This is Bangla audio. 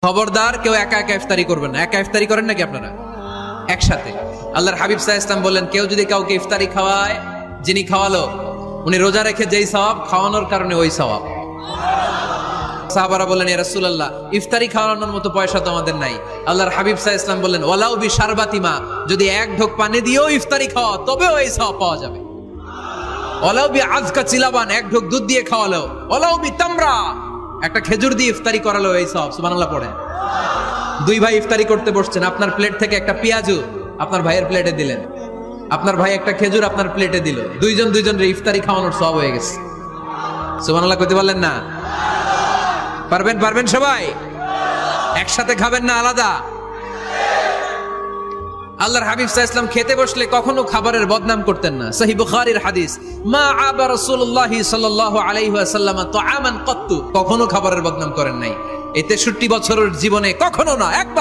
খবরদার কেউ একা একা ইফতারি করবেন না। একা ইফতারি করেন নাকি আপনারা? একসাথে। আল্লাহর হাবিব সাল্লাল্লাহু আলাইহি ওয়াসাল্লাম বললেন, কেউ যদি কাউকে ইফতারি খাওয়ায়, যিনি খাওয়ালো উনি রোজা রেখে যেই সওয়াব, খাওয়ানোর কারণে ওই সওয়াব। সাহাবারা বললেন, ইয়া রাসূলুল্লাহ, ইফতারি খাওয়ানোর মতো পয়সা তো আমাদের নাই। আল্লাহর হাবিব সাল্লাল্লাহু আলাইহি ওয়াসাল্লাম বললেন, ওয়ালাউ বি শারবাতিমা, যদি এক ঢোক পানি দিয়েও ইফতারি খাওয়া তবেও এই সওয়াব পাওয়া যাবে। ওয়ালাউ বি আযকা চিলাবান, এক ঢোক দুধ দিয়ে খাওয়ালো। ওয়ালাউ বি তামরা, একটা খেজুর দিয়ে ইফতারি করালো এই সওয়াব। সুবহানাল্লাহ পড়েন। দুই ভাই ইফতারি করতে বসছেন, আপনার প্লেট থেকে একটা পেঁয়াজু আপনার ভাইয়ের প্লেটে দিলেন, আপনার ভাই একটা খেজুর আপনার প্লেটে দিল, দুইজনের ইফতারি খাওয়ানোর সওয়াব হয়ে গেছে। সুবহানাল্লাহ কইতে পারলেন না? পারবেন সবাই? একসাথে খাবেন না আলাদা? আল্লাহর হাবিব সাল্লাল্লাহু আলাইহি ওয়াসাল্লাম খেতে বসলে কখনো খাবারের বদনাম করতেন না। সহিহ বুখারীর হাদিস, মা আবা রাসূলুল্লাহি সাল্লাল্লাহু আলাইহি ওয়াসাল্লাম তাআমান কত্তু, কখনো খাবারের বদনাম করেন নাই। এই 63 বছরের জীবনে কখনো না, একবার